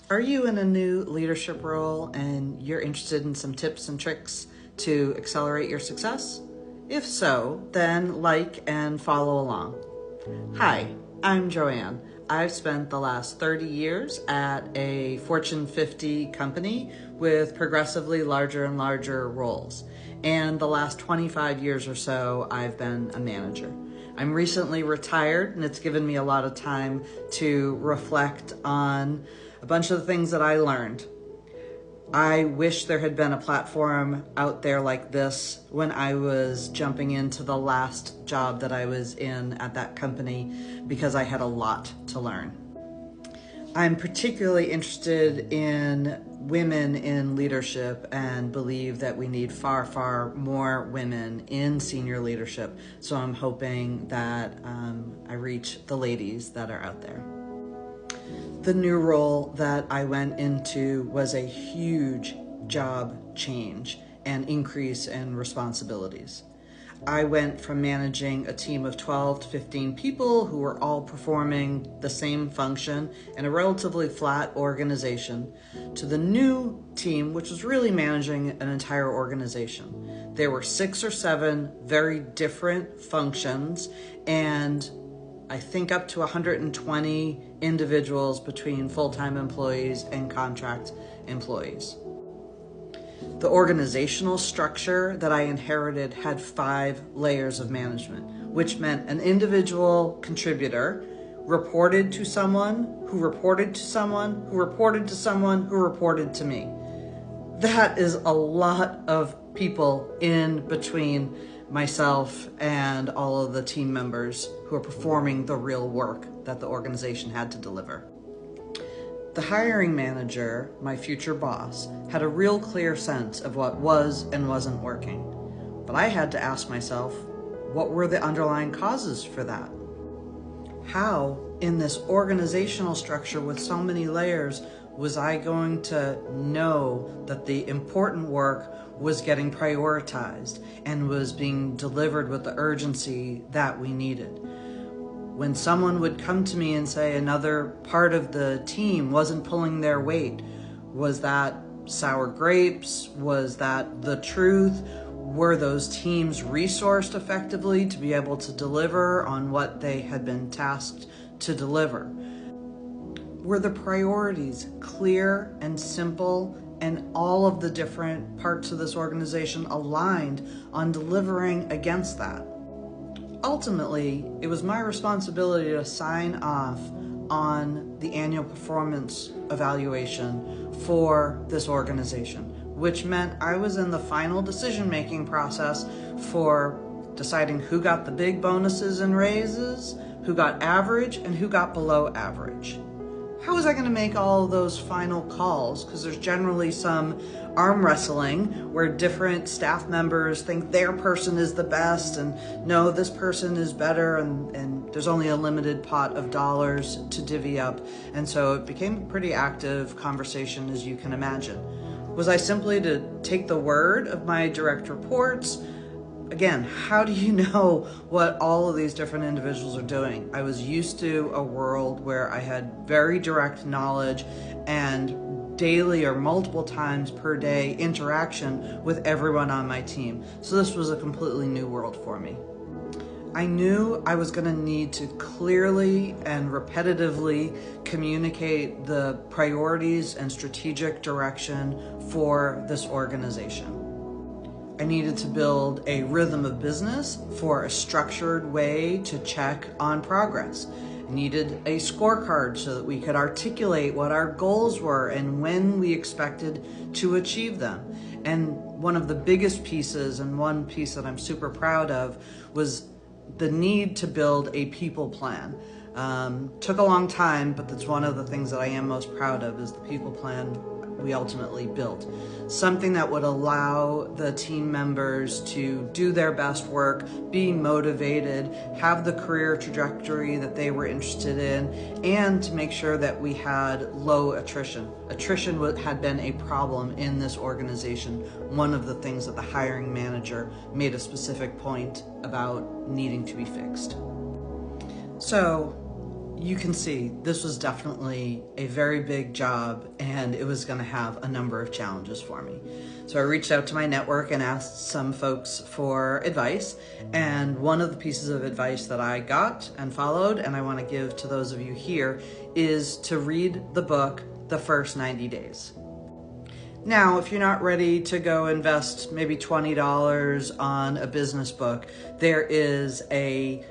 Are you in a new leadership role and you're interested in some tips and tricks to accelerate your success? If so, then like and follow along. Hi, I'm Joanne. I've spent the last 30 years at a Fortune 50 company with progressively larger and larger roles. And the last 25 years or so, I've been a manager. I'm recently retired, and it's given me a lot of time to reflect on a bunch of the things that I learned. I wish there had been a platform out there like this when I was jumping into the last job that I was in at that company, because I had a lot to learn. I'm particularly interested in women in leadership and believe that we need far, far more women in senior leadership. So I'm hoping that I reach the ladies that are out there. The new role that I went into was a huge job change and increase in responsibilities. I went from managing a team of 12 to 15 people who were all performing the same function in a relatively flat organization to the new team, which was really managing an entire organization. There were 6 or 7 very different functions, and I think up to 120 individuals between full-time employees and contract employees. The organizational structure that I inherited had 5 layers of management, which meant an individual contributor reported to someone who reported to someone who reported to someone who reported to me. That is a lot of people in between myself and all of the team members who are performing the real work that the organization had to deliver. The hiring manager, my future boss, had a real clear sense of what was and wasn't working. But I had to ask myself, what were the underlying causes for that? How, in this organizational structure with so many layers, was I going to know that the important work was getting prioritized and was being delivered with the urgency that we needed? When someone would come to me and say another part of the team wasn't pulling their weight, was that sour grapes? Was that the truth? Were those teams resourced effectively to be able to deliver on what they had been tasked to deliver? Were the priorities clear and simple, and all of the different parts of this organization aligned on delivering against that? Ultimately, it was my responsibility to sign off on the annual performance evaluation for this organization, which meant I was in the final decision-making process for deciding who got the big bonuses and raises, who got average, and who got below average. How was I going to make all of those final calls? Because there's generally some arm wrestling where different staff members think their person is the best and no, this person is better, and there's only a limited pot of dollars to divvy up. And so it became a pretty active conversation, as you can imagine. Was I simply to take the word of my direct reports? Again, how do you know what all of these different individuals are doing? I was used to a world where I had very direct knowledge and daily or multiple times per day interaction with everyone on my team. So this was a completely new world for me. I knew I was going to need to clearly and repetitively communicate the priorities and strategic direction for this organization. I needed to build a rhythm of business for a structured way to check on progress. I needed a scorecard so that we could articulate what our goals were and when we expected to achieve them. And one of the biggest pieces, and one piece that I'm super proud of, was the need to build a people plan. Took a long time, but that's one of the things that I am most proud of, is the people plan we ultimately built. Something that would allow the team members to do their best work, be motivated, have the career trajectory that they were interested in, and to make sure that we had low attrition. Attrition had been a problem in this organization. One of the things that the hiring manager made a specific point about needing to be fixed. So you can see this was definitely a very big job, and it was going to have a number of challenges for me. So I reached out to my network and asked some folks for advice, and one of the pieces of advice that I got and followed, and I want to give to those of you here, is to read the book The First 90 Days. Now, if you're not ready to go invest maybe $20 on a business book, there is a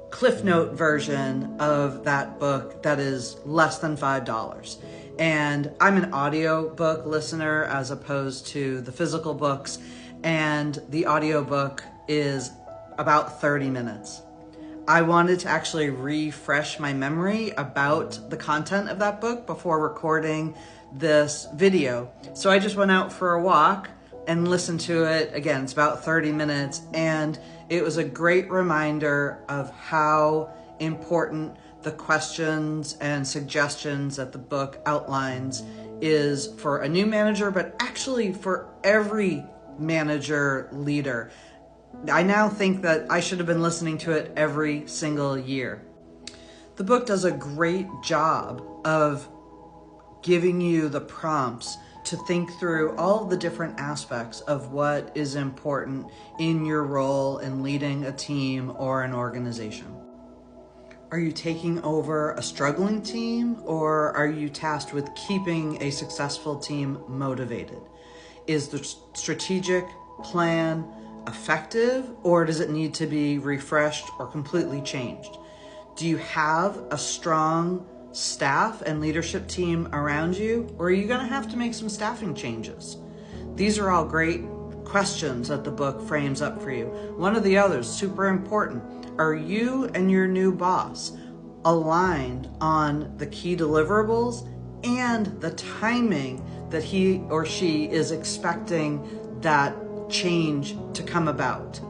Cliff Note version of that book that is less than $5. And I'm an audio book listener as opposed to the physical books, and the audio book is about 30 minutes. I wanted to actually refresh my memory about the content of that book before recording this video. So I just went out for a walk and listened to it. Again, it's about 30 minutes, and it was a great reminder of how important the questions and suggestions that the book outlines is for a new manager, but actually for every manager leader. I now think that I should have been listening to it every single year. The book does a great job of giving you the prompts to think through all the different aspects of what is important in your role in leading a team or an organization. Are you taking over a struggling team, or are you tasked with keeping a successful team motivated? Is the strategic plan effective, or does it need to be refreshed or completely changed? Do you have a strong staff and leadership team around you, or are you going to have to make some staffing changes? These are all great questions that the book frames up for you. One of the others, super important, are you and your new boss aligned on the key deliverables and the timing that he or she is expecting that change to come about?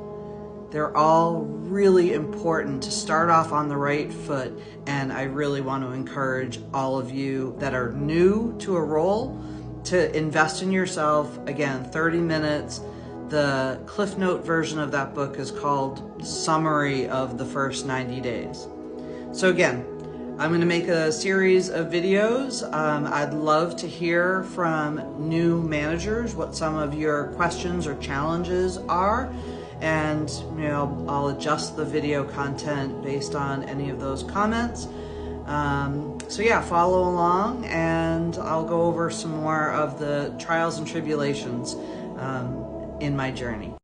They're all really important to start off on the right foot, and I really want to encourage all of you that are new to a role to invest in yourself. Again, 30 minutes. The Cliff Note version of that book is called Summary of the First 90 Days. So again, I'm going to make a series of videos. I'd love to hear from new managers what some of your questions or challenges are. And I'll adjust the video content based on any of those comments. So yeah, follow along, and I'll go over some more of the trials and tribulations in my journey.